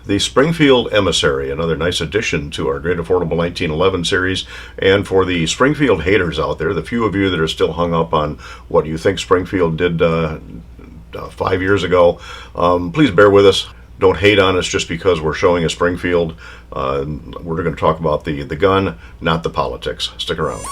The Springfield Emissary, another nice addition to our Great Affordable 1911 series. And for the Springfield haters out there, the few of you that are still hung up on what you think Springfield did 5 years ago, please bear with us. Don't hate on us just because we're showing a Springfield. We're going to talk about the gun, not the politics. Stick around.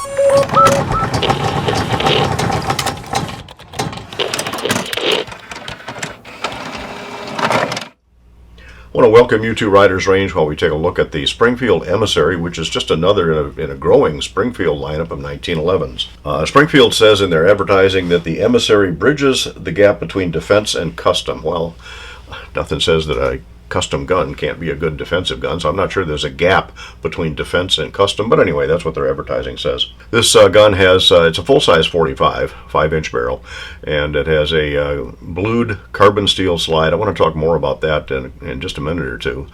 I want to welcome you to Riders Range while we take a look at the Springfield Emissary, which is just another in a growing Springfield lineup of 1911s. Springfield says in their advertising that the Emissary bridges the gap between defense and custom. Well, nothing says that a custom gun can't be a good defensive gun, so I'm not sure there's a gap between defense and custom, but anyway, that's what their advertising says. This gun has, it's a full-size 45, 5-inch barrel, and it has a blued carbon steel slide. I want to talk more about that in just a minute or two.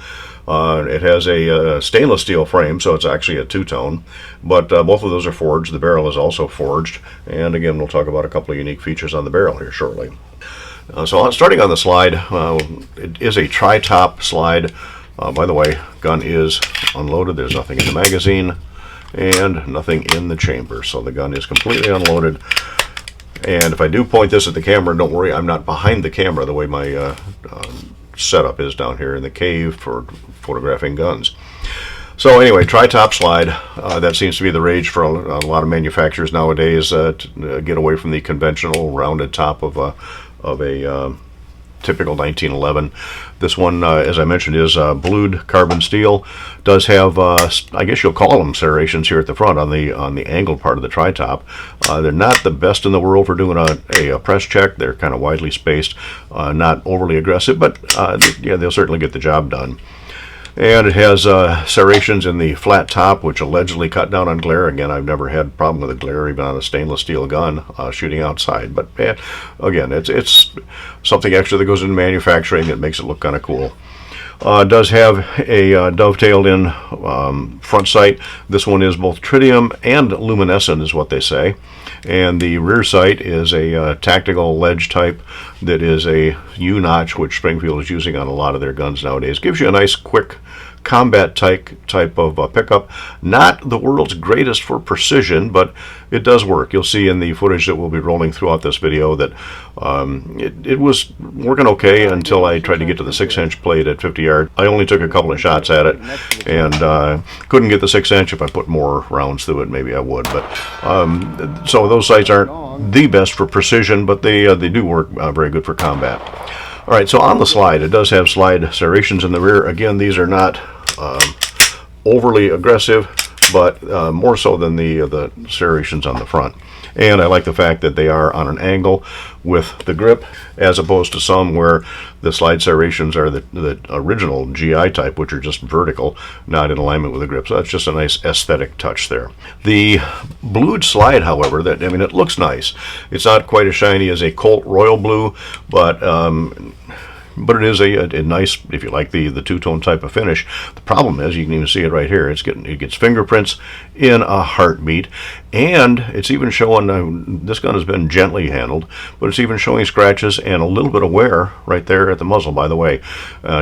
It has a stainless steel frame, so it's actually a two-tone, but both of those are forged. The barrel is also forged, and again, we'll talk about a couple of unique features on the barrel here shortly. So starting on the slide, it is a tri-top slide. By the way, gun is unloaded. There's nothing in the magazine and nothing in the chamber. So the gun is completely unloaded. And if I do point this at the camera, don't worry, I'm not behind the camera the way my setup is down here in the cave for photographing guns. So anyway, tri-top slide, that seems to be the rage for a lot of manufacturers nowadays, to get away from the conventional rounded top of a typical 1911. This one, as I mentioned, is blued carbon steel. Does have, I guess you'll call them serrations here at the front on the angled part of the tri-top. They're not the best in the world for doing a press check. They're kind of widely spaced, not overly aggressive, but yeah, they'll certainly get the job done. And it has serrations in the flat top, which allegedly cut down on glare. Again, I've never had a problem with the glare, even on a stainless steel gun shooting outside. But again, it's something extra that goes into manufacturing that makes it look kind of cool. Does have a dovetailed in front sight. This one is both tritium and luminescent is what they say. And the rear sight is a tactical ledge type that is a U-notch, which Springfield is using on a lot of their guns nowadays. Gives you a nice quick combat type of pickup. Not the world's greatest for precision, but it does work. You'll see in the footage that we'll be rolling throughout this video that it was working okay until I tried to get to the 6-inch plate at 50 yards. I only took a couple of shots at it and couldn't get the 6-inch. If I put more rounds through it, maybe I would. But so those sights aren't the best for precision, but they do work very good for combat. All right, so on the slide, it does have slide serrations in the rear. Again, these are not overly aggressive, but more so than the serrations on the front. And I like the fact that they are on an angle with the grip, as opposed to some where the slide serrations are the original GI type, which are just vertical, not in alignment with the grip. So that's just a nice aesthetic touch there. The blued slide, however, it looks nice. It's not quite as shiny as a Colt Royal Blue, but it is a nice, if you like the two-tone type of finish. The problem is, you can even see it right here, it gets fingerprints in a heartbeat, and it's even showing, this gun has been gently handled, but it's even showing scratches and a little bit of wear right there at the muzzle, by the way.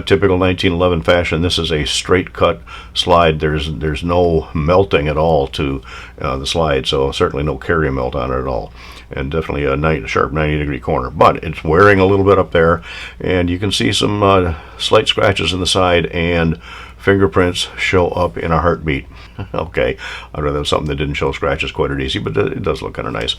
Typical 1911 fashion, this is a straight cut slide. There's no melting at all to the slide, so certainly no carry melt on it at all. And definitely a sharp 90-degree corner, but it's wearing a little bit up there, and you can see some slight scratches in the side, and fingerprints show up in a heartbeat. Okay, I'd rather have something that didn't show scratches quite as easy, but it does look kind of nice.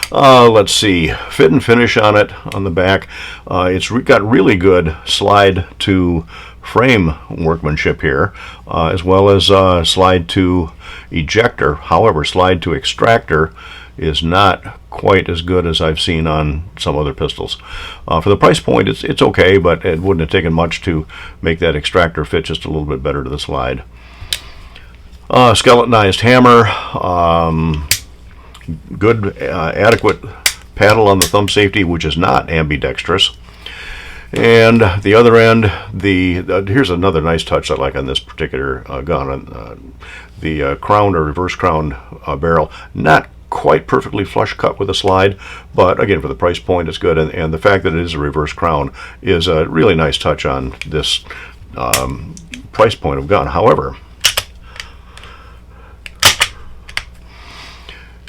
Let's see, fit and finish on it on the back. It's got really good slide to frame workmanship here, as well as slide to ejector. However, slide to extractor is not quite as good as I've seen on some other pistols. For the price point, it's okay, but it wouldn't have taken much to make that extractor fit just a little bit better to the slide. Skeletonized hammer, good adequate paddle on the thumb safety, which is not ambidextrous. And the other end, here's another nice touch I like on this particular gun. The crowned or reverse crowned barrel, not quite perfectly flush cut with a slide, but again, for the price point, it's good. And the fact that it is a reverse crown is a really nice touch on this price point of gun. However,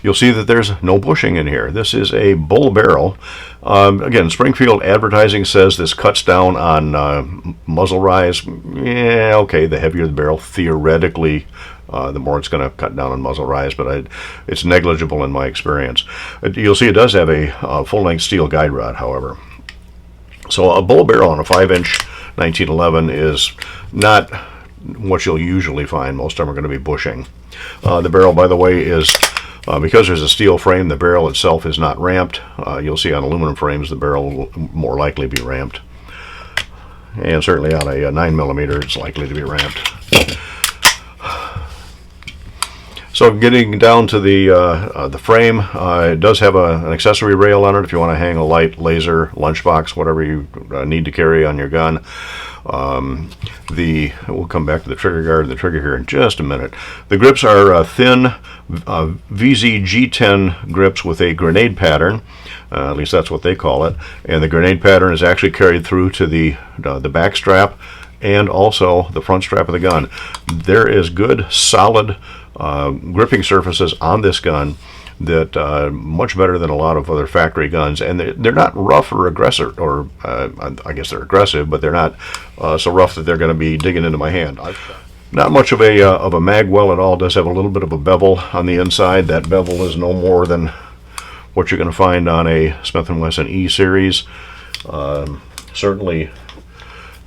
you'll see that there's no bushing in here. This is a bull barrel. Again, Springfield advertising says this cuts down on muzzle rise. Yeah, okay, the heavier the barrel, theoretically, the more it's going to cut down on muzzle rise, but it's negligible in my experience. You'll see it does have a full-length steel guide rod, however. So a bull barrel on a 5-inch 1911 is not what you'll usually find. Most of them are going to be bushing. The barrel, by the way, is... because there's a steel frame, the barrel itself is not ramped. You'll see on aluminum frames the barrel will more likely be ramped. And certainly on a 9mm it's likely to be ramped. So getting down to the frame, it does have an accessory rail on it if you want to hang a light, laser, lunchbox, whatever you need to carry on your gun. We'll come back to the trigger guard and the trigger here in just a minute. The grips are thin VZ G10 grips with a grenade pattern. At least that's what they call it. And the grenade pattern is actually carried through to the back strap and also the front strap of the gun. There is good, solid gripping surfaces on this gun that much better than a lot of other factory guns, and they're not rough or aggressive, or I guess they're aggressive, but they're not so rough that they're going to be digging into my hand. Not much of a mag well at all. It does have a little bit of a bevel on the inside. That bevel is no more than what you're going to find on a Smith & Wesson E series. Certainly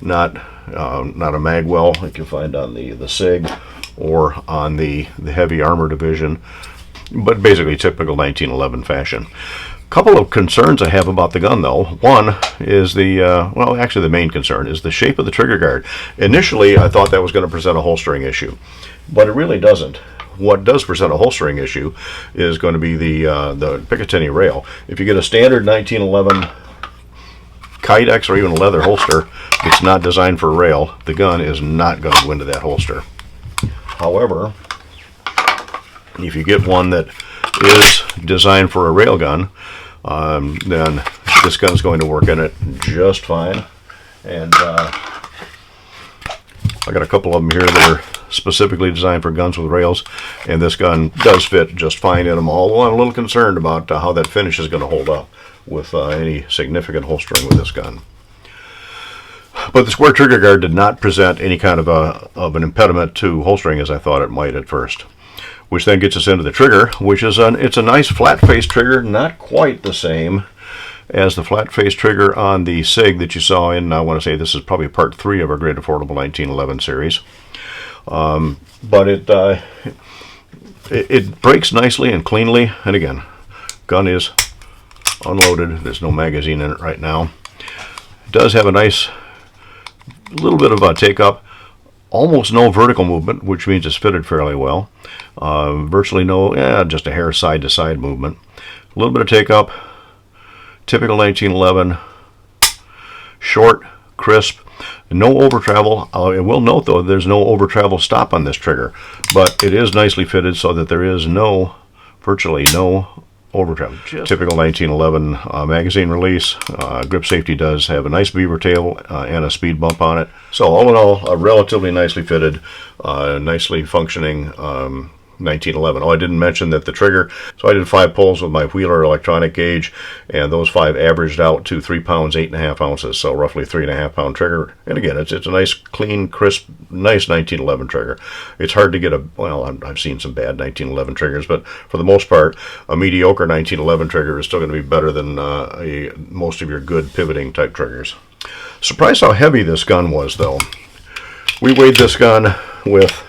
not a mag well like you find on the Sig or on the heavy armor division, but basically typical 1911 fashion. A couple of concerns I have about the gun, though. One is well, actually the main concern is the shape of the trigger guard. Initially, I thought that was going to present a holstering issue, but it really doesn't. What does present a holstering issue is going to be the Picatinny rail. If you get a standard 1911 Kydex or even a leather holster that's not designed for a rail, the gun is not going to go into that holster. However, if you get one that is designed for a rail gun, then this gun's going to work in it just fine. And I got a couple of them here that are specifically designed for guns with rails, and this gun does fit just fine in them, although I'm a little concerned about how that finish is going to hold up with any significant holstering with this gun. But the square trigger guard did not present any kind of an impediment to holstering as I thought it might at first. Which then gets us into the trigger, which is it's a nice flat face trigger, not quite the same as the flat face trigger on the Sig that you saw in, I want to say this is probably part 3 of our Great Affordable 1911 series. But it breaks nicely and cleanly, and again, gun is unloaded. There's no magazine in it right now. It does have a nice little bit of a take-up. Almost no vertical movement, which means it's fitted fairly well. Virtually no, just a hair side-to-side movement. A little bit of take-up. Typical 1911. Short, crisp. No over-travel. I will note, though, there's no over-travel stop on this trigger. But it is nicely fitted so that there is virtually no over-travel. Typical 1911 magazine release. Grip safety does have a nice beaver tail and a speed bump on it. So all in all, a relatively nicely fitted, nicely functioning 1911. Oh, I didn't mention that the trigger, so I did 5 pulls with my Wheeler electronic gauge, and those 5 averaged out to 3 pounds, 8.5 ounces, so roughly 3.5 pound trigger. And again, it's a nice, clean, crisp, nice 1911 trigger. It's hard to get I've seen some bad 1911 triggers, but for the most part, a mediocre 1911 trigger is still going to be better than most of your good pivoting type triggers. Surprised how heavy this gun was, though. We weighed this gun with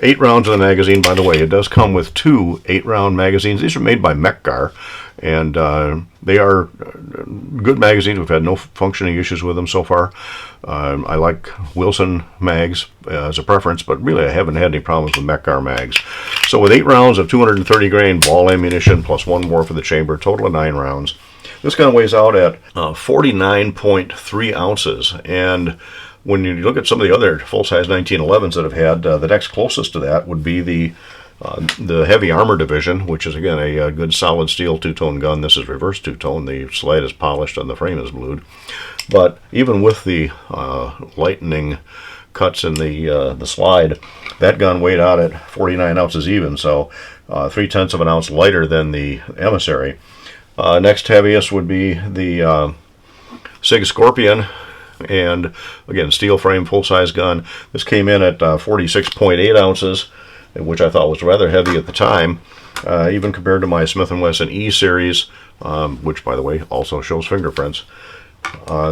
8 rounds in the magazine. By the way, it does come with 2 8-round magazines. These are made by Mechgar, and they are good magazines. We've had no functioning issues with them so far. I like Wilson mags as a preference, but really I haven't had any problems with Mechgar mags. So with 8 rounds of 230 grain ball ammunition, plus 1 more for the chamber, total of 9 rounds. This gun weighs out at 49.3 ounces, and when you look at some of the other full-size 1911s that have had, the next closest to that would be the The heavy armor division, which is again a good solid steel two-tone gun. This is reverse two-tone. The slide is polished and the frame is blued. But even with the lightning cuts in the slide, that gun weighed out at 49 ounces even, so 3/10 of an ounce lighter than the Emissary. Next heaviest would be the Sig Scorpion, and again, steel frame, full-size gun. This came in at 46.8 ounces, which I thought was rather heavy at the time, even compared to my Smith & Wesson E series, which, by the way, also shows fingerprints.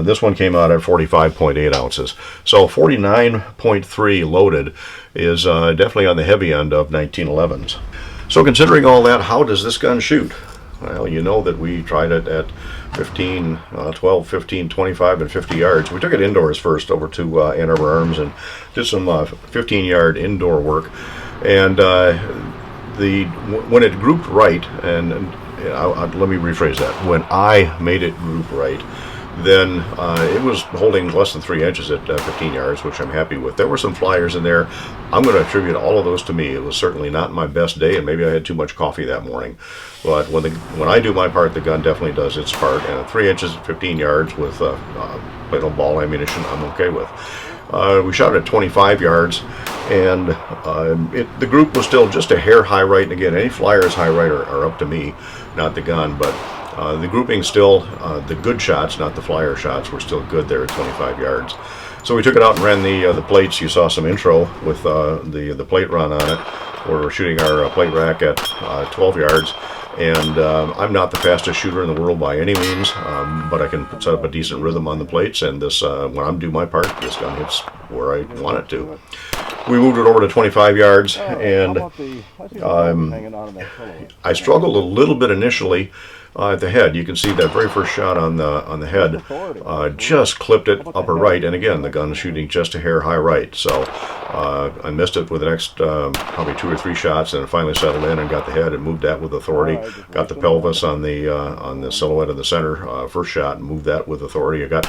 This one came out at 45.8 ounces. So 49.3 loaded is definitely on the heavy end of 1911s. So considering all that, how does this gun shoot? Well, you know that we tried it at 15, 12, 15, 25, and 50 yards. We took it indoors first over to Ann Arbor Arms and did some 15-yard indoor work. And when it grouped right, and let me rephrase that, when I made it group right, then it was holding less than 3 inches at 15 yards, which I'm happy with. There were some flyers in there. I'm going to attribute all of those to me. It was certainly not my best day, and maybe I had too much coffee that morning. But when I do my part, the gun definitely does its part. And at 3 inches at 15 yards with plain ball ammunition, I'm okay with. We shot at 25 yards, and the group was still just a hair high right. And again, any flyers high right are up to me, not the gun. But the grouping still, the good shots, not the flyer shots, were still good there at 25 yards. So we took it out and ran the plates. You saw some intro with the plate run on it, where we're shooting our plate rack at 12 yards. And I'm not the fastest shooter in the world by any means, but I can set up a decent rhythm on the plates, and this, when I'm doing my part, this gun hits where I want it to. We moved it over to 25 yards, and I struggled a little bit initially at the head. You can see that very first shot on the head just clipped it upper right, and again, the gun shooting just a hair high right. So I missed it with the next probably 2 or 3 shots, and it finally settled in and got the head and moved that with authority. Got the pelvis on the silhouette of the center first shot and moved that with authority. I got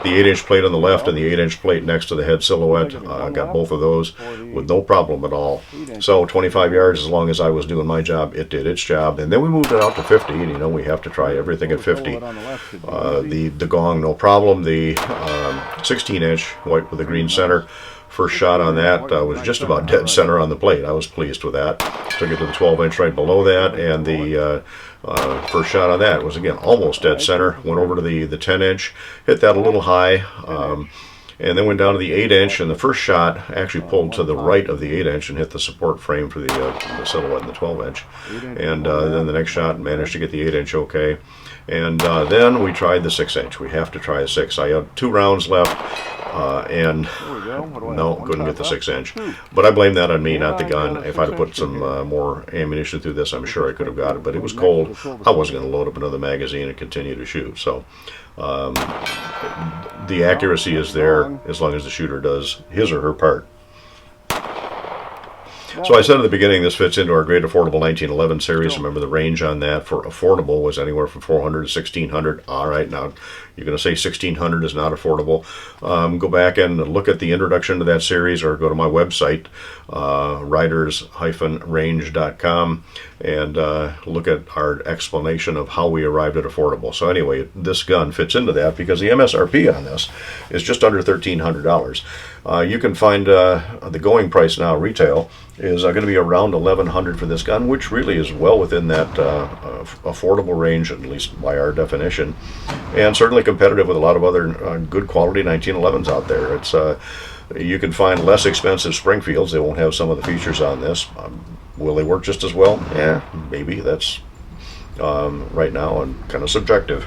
the 8-inch plate on the left and the 8-inch plate next to the head silhouette. Got both of those with no problem at all. So 25 yards, as long as I was doing my job, it did its job. And then we moved it out to 50, and you know we have to try everything at 50. The gong, no problem. The 16-inch white with the green center, first shot on that was just about dead center on the plate. I was pleased with that. Took it to the 12-inch right below that, and the first shot on that was again almost dead center. Went over to the 10-inch, hit that a little high, and then went down to the 8-inch, and the first shot actually pulled to the right of the 8-inch and hit the support frame for the silhouette in the 12-inch. And then the next shot managed to get the 8-inch okay. And then we tried the 6-inch. We have to try a 6. I had 2 rounds left, and no, couldn't get the 6-inch. But I blame that on me, not the gun. If I'd have put some more ammunition through this, I'm sure I could have got it. But it was cold. I wasn't going to load up another magazine and continue to shoot. So the accuracy is there as long as the shooter does his or her part. So I said at the beginning, this fits into our Great Affordable 1911 series. Remember, the range on that for affordable was anywhere from $400 to $1,600. All right, now you're going to say $1,600 is not affordable. Go back and look at the introduction to that series, or go to my website, riders-range.com, and look at our explanation of how we arrived at affordable. So anyway, this gun fits into that because the MSRP on this is just under $1,300. You can find the going price now, retail, is going to be around $1,100 for this gun, which really is well within that affordable range, at least by our definition, and certainly competitive with a lot of other good quality 1911s out there. It's you can find less expensive Springfields. They won't have some of the features on this. Will they work just as well? Yeah, maybe. That's right now and kind of subjective.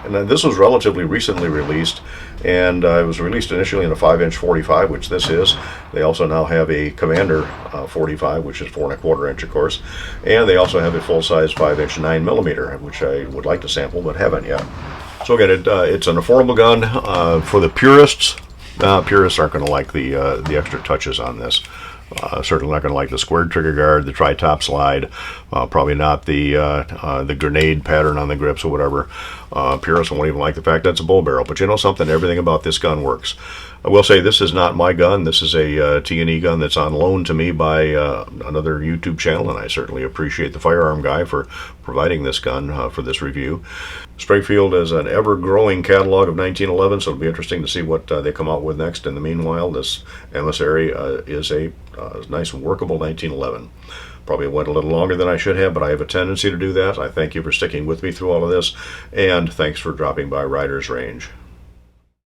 And then this was relatively recently released, and it was released initially in a 5-inch 45, which this is. They also now have a Commander 45, which is 4 1/4 inch, of course, and they also have a full-size 5-inch 9mm, which I would like to sample but haven't yet. So again, it's an affordable gun for the purists. Purists aren't going to like the extra touches on this. Certainly not going to like the squared trigger guard, the tri-top slide, probably not the grenade pattern on the grips or whatever. Purists won't even like the fact that it's a bull barrel. But you know something, everything about this gun works. I will say this is not my gun. This is a T&E gun that's on loan to me by another YouTube channel, and I certainly appreciate the firearm guy for providing this gun for this review. Springfield is an ever-growing catalog of 1911, so it'll be interesting to see what they come out with next. In the meanwhile, this Emissary is a nice, workable 1911. Probably went a little longer than I should have, but I have a tendency to do that. I thank you for sticking with me through all of this, and thanks for dropping by Riders Range.